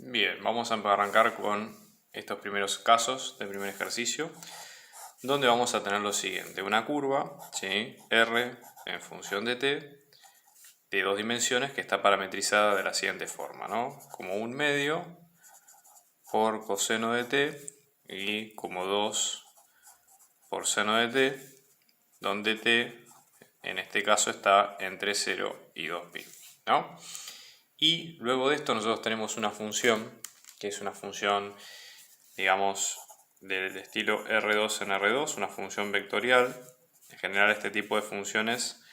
Bien, vamos a arrancar con estos primeros casos del primer ejercicio, donde vamos a tener lo siguiente: una curva, ¿sí? R en función de t, de dos dimensiones, que está parametrizada de la siguiente forma, ¿no? Como 1/2 por coseno de t y como 2 por seno de t, donde t en este caso está entre 0 y 2pi, ¿no? Y luego de esto nosotros tenemos una función, que es una función, digamos, del estilo R2 en R2, una función vectorial. En general este tipo de funciones,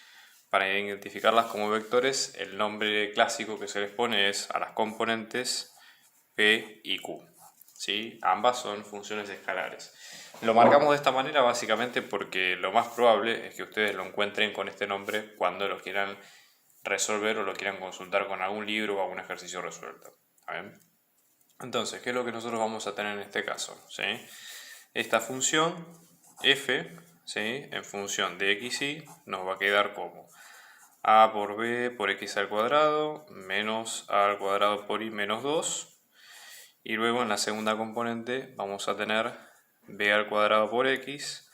para identificarlas como vectores, el nombre clásico que se les pone es a las componentes P y Q, ¿sí? Ambas son funciones escalares. Lo marcamos de esta manera básicamente porque lo más probable es que ustedes lo encuentren con este nombre cuando lo quieran resolver o lo quieran consultar con algún libro o algún ejercicio resuelto. ¿Bien? Entonces, ¿qué es lo que nosotros vamos a tener en este caso? ¿Sí? Esta función f, ¿sí? En función de x y nos va a quedar como a por b por x al cuadrado menos a al cuadrado por y menos 2. Y luego en la segunda componente vamos a tener b al cuadrado por x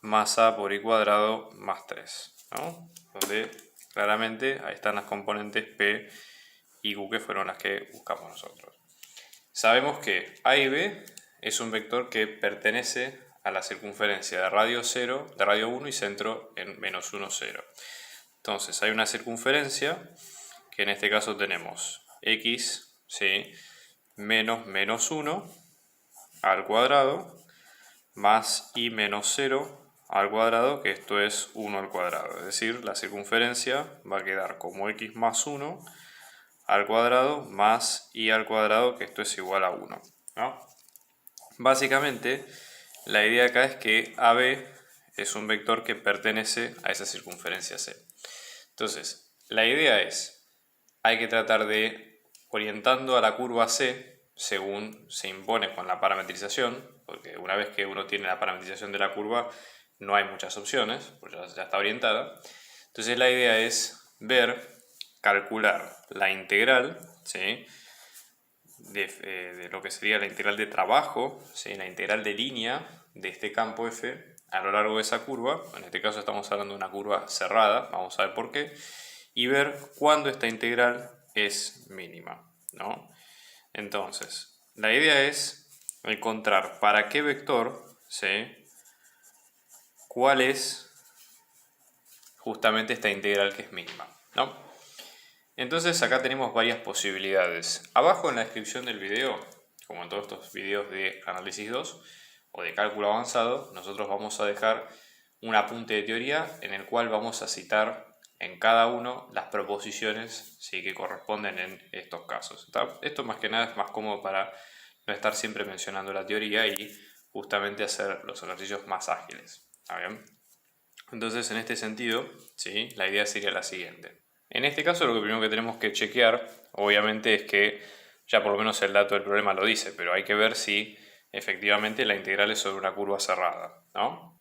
más a por y cuadrado más 3, ¿no? Donde claramente ahí están las componentes p y q, que fueron las que buscamos nosotros. Sabemos que a y b es un vector que pertenece a la circunferencia de radio 0, de radio 1 y centro en menos 1, 0. Entonces hay una circunferencia que en este caso tenemos x, ¿sí? menos 1 al cuadrado más y menos 0 al cuadrado, que esto es 1 al cuadrado. Es decir, la circunferencia va a quedar como x más 1 al cuadrado más y al cuadrado, que esto es igual a 1, ¿no? Básicamente, la idea acá es que AB es un vector que pertenece a esa circunferencia C. Entonces, la idea es, hay que tratar de orientando a la curva C según se impone con la parametrización, porque una vez que uno tiene la parametrización de la curva, no hay muchas opciones, pues ya está orientada. Entonces la idea es ver, calcular la integral, ¿sí? de lo que sería la integral de trabajo, ¿sí? La integral de línea de este campo f a lo largo de esa curva. En este caso estamos hablando de una curva cerrada, vamos a ver por qué, y ver cuándo esta integral es mínima, ¿no? Entonces, la idea es encontrar para qué vector, ¿sí? cuál es justamente esta integral que es mínima, ¿no? Entonces acá tenemos varias posibilidades. Abajo en la descripción del video, como en todos estos videos de análisis 2 o de cálculo avanzado, nosotros vamos a dejar un apunte de teoría en el cual vamos a citar en cada uno las proposiciones, ¿sí? que corresponden en estos casos. Esto más que nada es más cómodo para no estar siempre mencionando la teoría y justamente hacer los ejercicios más ágiles. ¿Está bien? Entonces, en este sentido, ¿sí? la idea sería la siguiente. En este caso, lo primero que tenemos que chequear, obviamente, es que ya por lo menos el dato del problema lo dice, pero hay que ver si efectivamente la integral es sobre una curva cerrada, ¿no?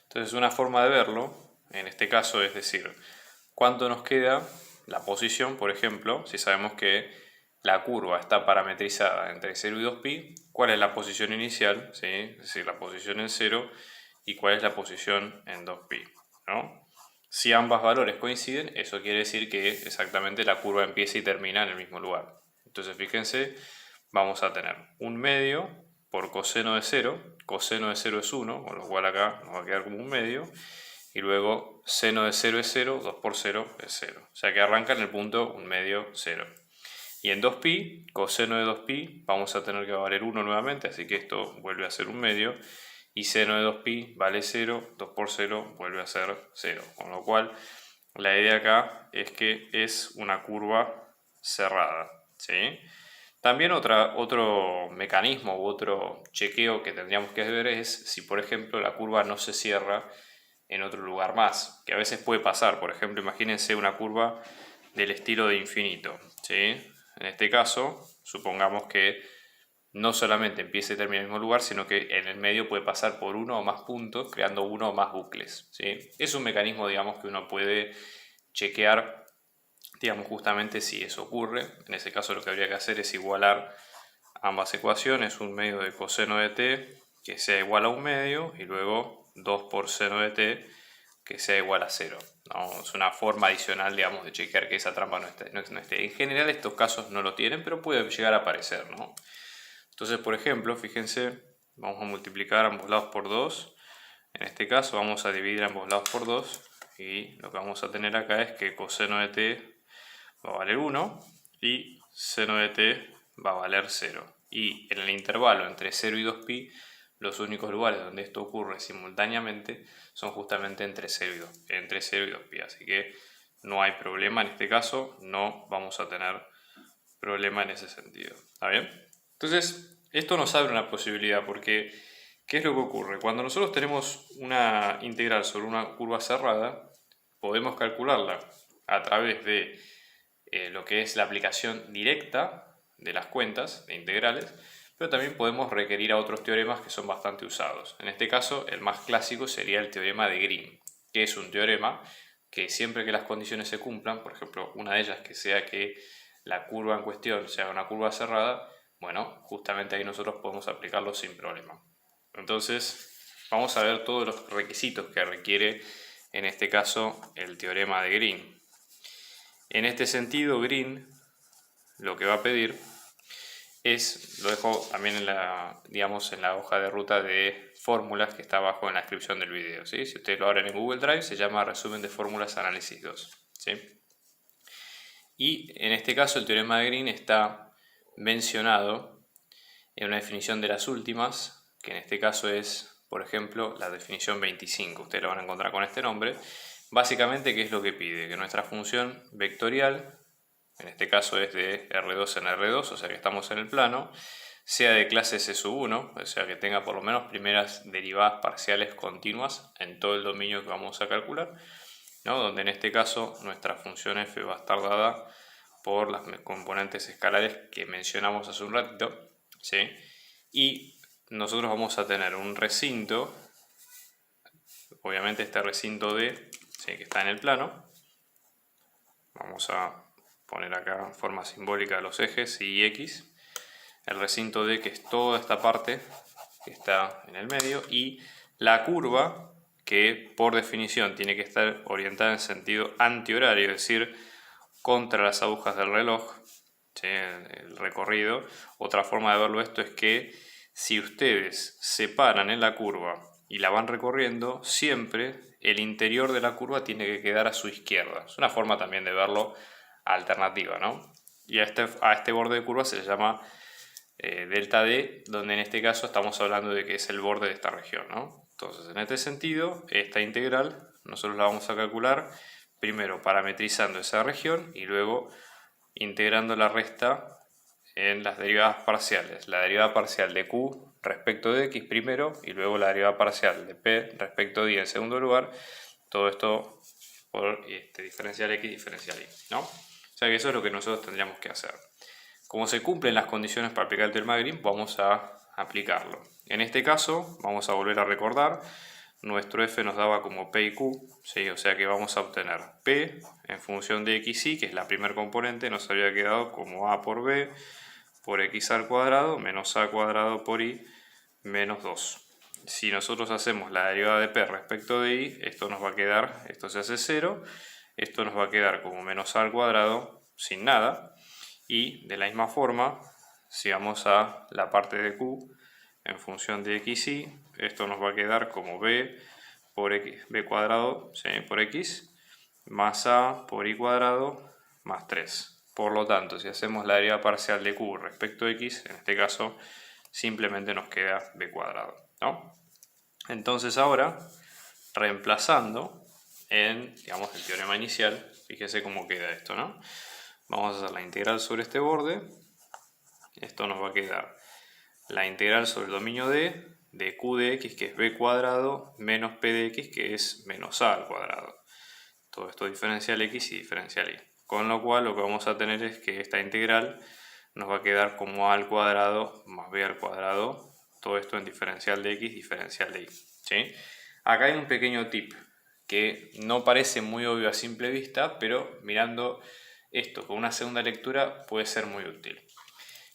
Entonces, una forma de verlo, en este caso, es decir, cuánto nos queda la posición, por ejemplo, si sabemos que la curva está parametrizada entre 0 y 2pi, ¿cuál es la posición inicial? ¿Sí? Es decir, la posición en 0 y cuál es la posición en 2pi, ¿no? Si ambos valores coinciden, eso quiere decir que exactamente la curva empieza y termina en el mismo lugar. Entonces, fíjense, vamos a tener 1/2 por coseno de 0. Coseno de 0 es 1, con lo cual acá nos va a quedar como 1/2. Y luego seno de 0 es 0, 2 por 0 es 0. O sea que arranca en el punto 1/2, 0. Y en 2pi, coseno de 2pi, vamos a tener que valer 1 nuevamente, así que esto vuelve a ser 1/2. Y seno de 2pi vale 0, 2 por 0 vuelve a ser 0. Con lo cual, la idea acá es que es una curva cerrada, ¿sí? También otro mecanismo u otro chequeo que tendríamos que ver es si, por ejemplo, la curva no se cierra en otro lugar más, que a veces puede pasar. Por ejemplo, imagínense una curva del estilo de infinito, ¿sí? En este caso, supongamos que no solamente empieza y termina en el mismo lugar, sino que en el medio puede pasar por uno o más puntos, creando uno o más bucles, ¿sí? Es un mecanismo, digamos, que uno puede chequear, digamos, justamente si eso ocurre. En ese caso lo que habría que hacer es igualar ambas ecuaciones, un medio de coseno de t que sea igual a un medio y luego 2 por seno de t que sea igual a 0. ¿No? Es una forma adicional, digamos, de chequear que esa trampa no esté. En general estos casos no lo tienen, pero puede llegar a aparecer, ¿no? Entonces, por ejemplo, fíjense, vamos a multiplicar ambos lados por 2. En este caso vamos a dividir ambos lados por 2 y lo que vamos a tener acá es que coseno de t va a valer 1 y seno de t va a valer 0. Y en el intervalo entre 0 y 2pi, los únicos lugares donde esto ocurre simultáneamente son justamente entre 0 y 2pi. Así que no hay problema en este caso, no vamos a tener problema en ese sentido. ¿Está bien? Entonces, esto nos abre una posibilidad porque ¿qué es lo que ocurre? Cuando nosotros tenemos una integral sobre una curva cerrada, podemos calcularla a través de lo que es la aplicación directa de las cuentas de integrales, pero también podemos requerir a otros teoremas que son bastante usados. En este caso, el más clásico sería el teorema de Green, que es un teorema que siempre que las condiciones se cumplan, por ejemplo, una de ellas que sea que la curva en cuestión sea una curva cerrada, bueno, justamente ahí nosotros podemos aplicarlo sin problema. Entonces, vamos a ver todos los requisitos que requiere, en este caso, el teorema de Green. En este sentido, Green lo que va a pedir es, lo dejo también en la, digamos, en la hoja de ruta de fórmulas que está abajo en la descripción del video, ¿sí? Si ustedes lo abren en Google Drive, se llama Resumen de Fórmulas Análisis 2, ¿sí? Y en este caso el teorema de Green está mencionado en una definición de las últimas, que en este caso es, por ejemplo, la definición 25. Ustedes la van a encontrar con este nombre. Básicamente, ¿qué es lo que pide? Que nuestra función vectorial, en este caso es de R2 en R2, o sea que estamos en el plano, sea de clase S1, o sea que tenga por lo menos primeras derivadas parciales continuas en todo el dominio que vamos a calcular, ¿no? Donde en este caso nuestra función f va a estar dada por las componentes escalares que mencionamos hace un ratito, ¿sí? Y nosotros vamos a tener un recinto, obviamente este recinto D, ¿sí? Que está en el plano. Vamos a poner acá en forma simbólica los ejes y X. El recinto D, que es toda esta parte que está en el medio, y la curva que por definición tiene que estar orientada en sentido antihorario, es decir, contra las agujas del reloj, ¿sí? El recorrido. Otra forma de verlo esto es que si ustedes se paran en la curva y la van recorriendo, siempre el interior de la curva tiene que quedar a su izquierda. Es una forma también de verlo alternativa, ¿no? Y a este borde de curva se le llama delta D, donde en este caso estamos hablando de que es el borde de esta región, ¿no? Entonces, en este sentido, esta integral nosotros la vamos a calcular primero parametrizando esa región y luego integrando la resta en las derivadas parciales. La derivada parcial de Q respecto de X primero y luego la derivada parcial de P respecto de Y en segundo lugar. Todo esto por diferencial X, diferencial Y, ¿no? O sea que eso es lo que nosotros tendríamos que hacer. Como se cumplen las condiciones para aplicar el teorema de Green, vamos a aplicarlo. En este caso, vamos a volver a recordar, nuestro f nos daba como p y q, ¿sí? O sea que vamos a obtener p en función de x y, que es la primer componente, nos había quedado como a por b por x al cuadrado menos a cuadrado por y menos 2. Si nosotros hacemos la derivada de p respecto de y, esto nos va a quedar, esto se hace 0, esto nos va a quedar como menos a al cuadrado sin nada. Y de la misma forma, si vamos a la parte de q en función de x y, esto nos va a quedar como b por x, b cuadrado, ¿sí? Por x más a por y cuadrado más 3. Por lo tanto, si hacemos la derivada parcial de q respecto a x, en este caso simplemente nos queda b cuadrado, ¿no? Entonces ahora, reemplazando en, digamos, el teorema inicial, fíjese cómo queda esto, ¿no? Vamos a hacer la integral sobre este borde. Esto nos va a quedar la integral sobre el dominio D de q de x, que es b cuadrado, menos p de x, que es menos a al cuadrado. Todo esto diferencial x y diferencial y. Con lo cual lo que vamos a tener es que esta integral nos va a quedar como a al cuadrado más b al cuadrado. Todo esto en diferencial de x, diferencial de y, ¿sí? Acá hay un pequeño tip que no parece muy obvio a simple vista, pero mirando esto con una segunda lectura puede ser muy útil.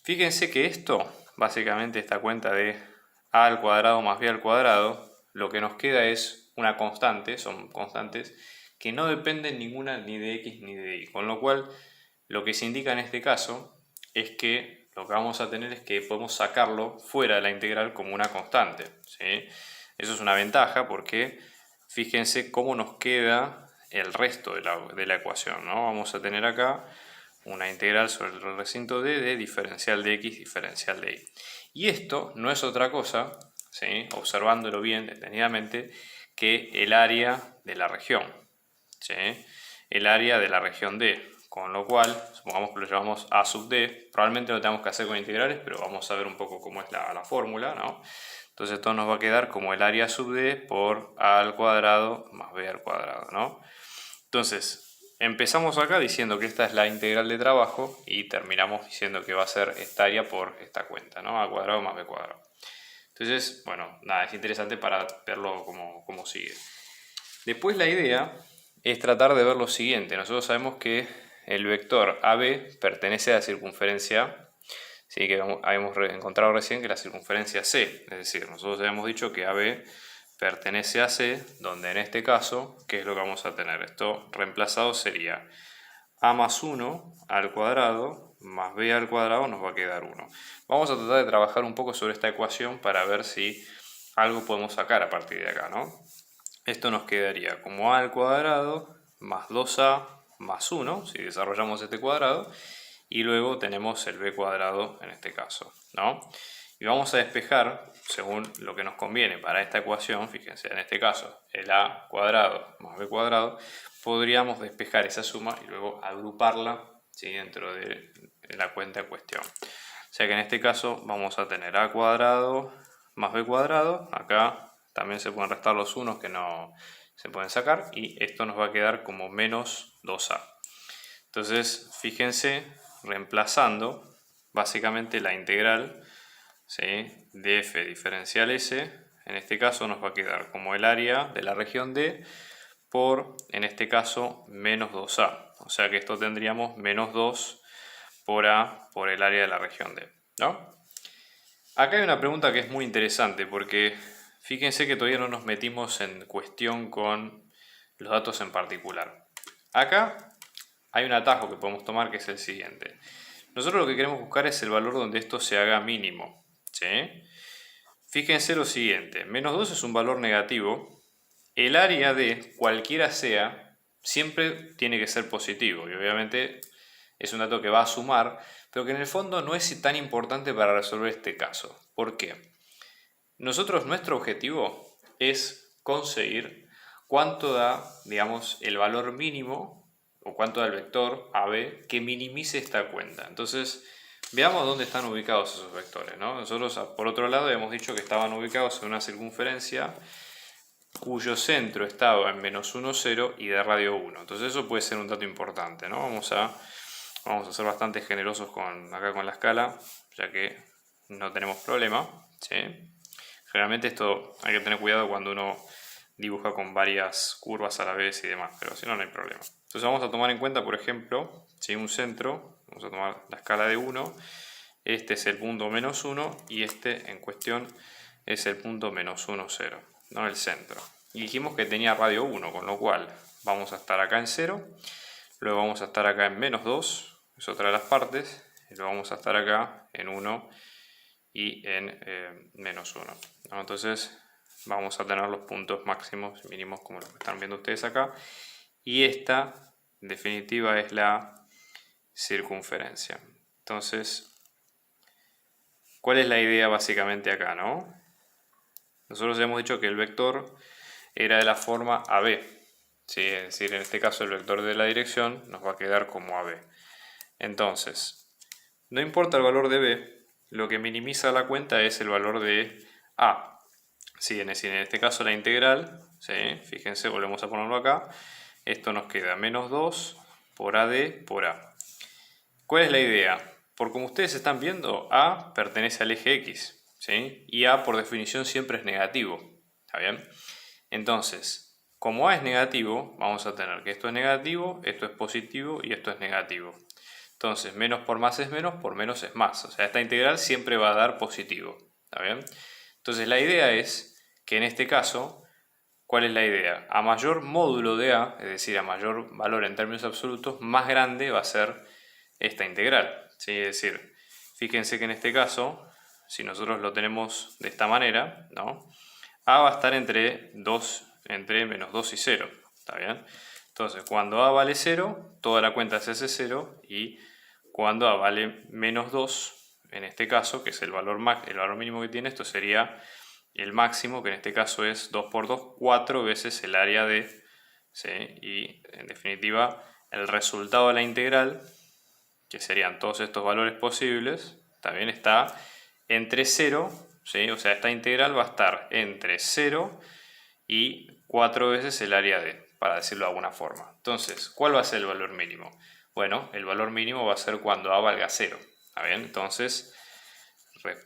Fíjense que esto básicamente esta cuenta de a al cuadrado más b al cuadrado, lo que nos queda es una constante, son constantes que no dependen ninguna ni de x ni de y, con lo cual lo que se indica en este caso es que lo que vamos a tener es que podemos sacarlo fuera de la integral como una constante, ¿sí? Eso es una ventaja porque fíjense cómo nos queda el resto de la ecuación, ¿no? Vamos a tener acá una integral sobre el recinto D de diferencial de x, diferencial de y. Y esto no es otra cosa, ¿sí? Observándolo bien, detenidamente, que el área de la región, ¿sí? El área de la región D. Con lo cual, supongamos que lo llamamos A sub D, probablemente lo tengamos que hacer con integrales, pero vamos a ver un poco cómo es la fórmula, ¿no? Entonces esto nos va a quedar como el área sub D por A al cuadrado más B al cuadrado, ¿no? Entonces, empezamos acá diciendo que esta es la integral de trabajo y terminamos diciendo que va a ser esta área por esta cuenta, ¿no? A al cuadrado más B cuadrado. Entonces, bueno, nada, es interesante para verlo como sigue. Después la idea es tratar de ver lo siguiente. Nosotros sabemos que el vector AB pertenece a la circunferencia, ¿sí? Que habíamos encontrado recién que la circunferencia C. Es decir, nosotros habíamos dicho que AB pertenece a C, donde en este caso, ¿qué es lo que vamos a tener? Esto reemplazado sería A más 1 al cuadrado más B al cuadrado nos va a quedar 1. Vamos a tratar de trabajar un poco sobre esta ecuación para ver si algo podemos sacar a partir de acá, ¿no? Esto nos quedaría como A al cuadrado más 2A más 1, si desarrollamos este cuadrado, y luego tenemos el B cuadrado en este caso, ¿no? Y vamos a despejar según lo que nos conviene para esta ecuación. Fíjense, en este caso el A cuadrado más B cuadrado, podríamos despejar esa suma y luego agruparla, ¿sí? Dentro de la cuenta en cuestión. O sea que en este caso vamos a tener A cuadrado más B cuadrado, acá también se pueden restar los unos que no se pueden sacar, y esto nos va a quedar como menos 2A. Entonces, fíjense, reemplazando básicamente la integral, ¿sí? De f diferencial s, en este caso nos va a quedar como el área de la región D por, en este caso, menos 2A. O sea que esto tendríamos menos 2 por A por el área de la región D, ¿no? Acá hay una pregunta que es muy interesante porque fíjense que todavía no nos metimos en cuestión con los datos en particular. Acá hay un atajo que podemos tomar que es el siguiente. Nosotros lo que queremos buscar es el valor donde esto se haga mínimo, ¿sí? Fíjense lo siguiente, menos 2 es un valor negativo. El área de cualquiera sea siempre tiene que ser positivo y obviamente es un dato que va a sumar, pero que en el fondo no es tan importante para resolver este caso. ¿Por qué? Nuestro objetivo es conseguir cuánto da, digamos, el valor mínimo o cuánto da el vector AB que minimice esta cuenta. Entonces, veamos dónde están ubicados esos vectores, ¿no? Nosotros, por otro lado, habíamos dicho que estaban ubicados en una circunferencia cuyo centro estaba en menos 1, 0 y de radio 1. Entonces eso puede ser un dato importante, ¿no? Vamos a ser bastante generosos acá con la escala, ya que no tenemos problema, ¿sí? Generalmente esto hay que tener cuidado cuando uno dibuja con varias curvas a la vez y demás, pero si no, no hay problema. Entonces vamos a tomar en cuenta, por ejemplo, si un centro, vamos a tomar la escala de 1, este es el punto menos 1 y este en cuestión es el punto menos 1, 0, ¿no? El centro. Y dijimos que tenía radio 1, con lo cual vamos a estar acá en 0, luego vamos a estar acá en menos 2, es otra de las partes, y luego vamos a estar acá en 1 y en menos 1, ¿no? Entonces vamos a tener los puntos máximos y mínimos como los que están viendo ustedes acá, y esta en definitiva es la circunferencia. Entonces, ¿cuál es la idea básicamente acá, no? Nosotros hemos dicho que el vector era de la forma AB, ¿sí? Es decir, en este caso el vector de la dirección nos va a quedar como AB. Entonces, no importa el valor de B, lo que minimiza la cuenta es el valor de A. Sí, es decir, en este caso la integral, ¿sí? Fíjense, volvemos a ponerlo acá, esto nos queda menos 2 por AD por A. ¿Cuál es la idea? Por como ustedes están viendo, A pertenece al eje X, ¿sí? Y A por definición siempre es negativo, ¿está bien? Entonces, como A es negativo, vamos a tener que esto es negativo, esto es positivo y esto es negativo. Entonces, menos por más es menos, por menos es más. O sea, esta integral siempre va a dar positivo. ¿Está bien? Entonces, la idea es que en este caso, ¿cuál es la idea? A mayor módulo de a, es decir, a mayor valor en términos absolutos, más grande va a ser esta integral. ¿Sí? Es decir, fíjense que en este caso, si nosotros lo tenemos de esta manera, ¿no? A va a estar entre menos 2 y 0. ¿Está bien? Entonces, cuando a vale 0, toda la cuenta es ese 0, y cuando a vale menos 2, en este caso, que es el valor mínimo que tiene, esto sería el máximo, que en este caso es 2 por 2, 4 veces el área de, ¿sí? Y en definitiva, el resultado de la integral, que serían todos estos valores posibles, también está entre 0, ¿sí? O sea, esta integral va a estar entre 0 y 4 veces el área de, para decirlo de alguna forma. Entonces, ¿cuál va a ser el valor mínimo? Bueno, el valor mínimo va a ser cuando a valga 0. ¿Está bien? Entonces,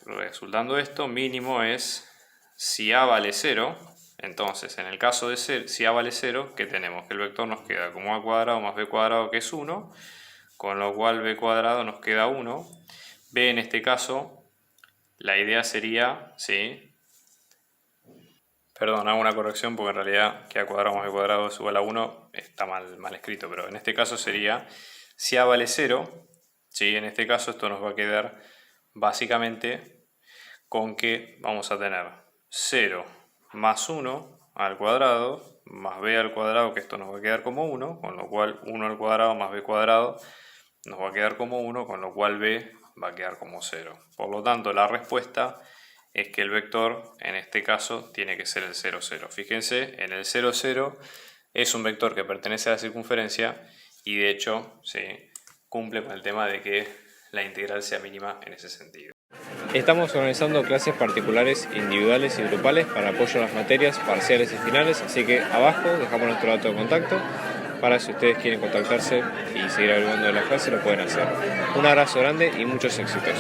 resultando esto, mínimo es si a vale 0. Entonces, en el caso de si a vale 0, ¿qué tenemos? Que el vector nos queda como a cuadrado más b cuadrado, que es 1, con lo cual b cuadrado nos queda 1. B en este caso, la idea sería, ¿sí? Perdón, hago una corrección porque en realidad que a cuadrado más b cuadrado es igual a 1 está mal escrito, pero en este caso sería si a vale 0, ¿sí? En este caso esto nos va a quedar básicamente con que vamos a tener 0 más 1 al cuadrado más b al cuadrado, que esto nos va a quedar como 1, con lo cual 1 al cuadrado más b cuadrado nos va a quedar como 1, con lo cual b va a quedar como 0. Por lo tanto, la respuesta es que el vector, en este caso, tiene que ser el 0, 0. Fíjense, en el 0, 0 es un vector que pertenece a la circunferencia y de hecho, sí, cumple con el tema de que la integral sea mínima en ese sentido. Estamos organizando clases particulares, individuales y grupales para apoyo a las materias parciales y finales, así que abajo dejamos nuestro dato de contacto para si ustedes quieren contactarse y seguir averiguando de la clase lo pueden hacer. Un abrazo grande y muchos éxitos.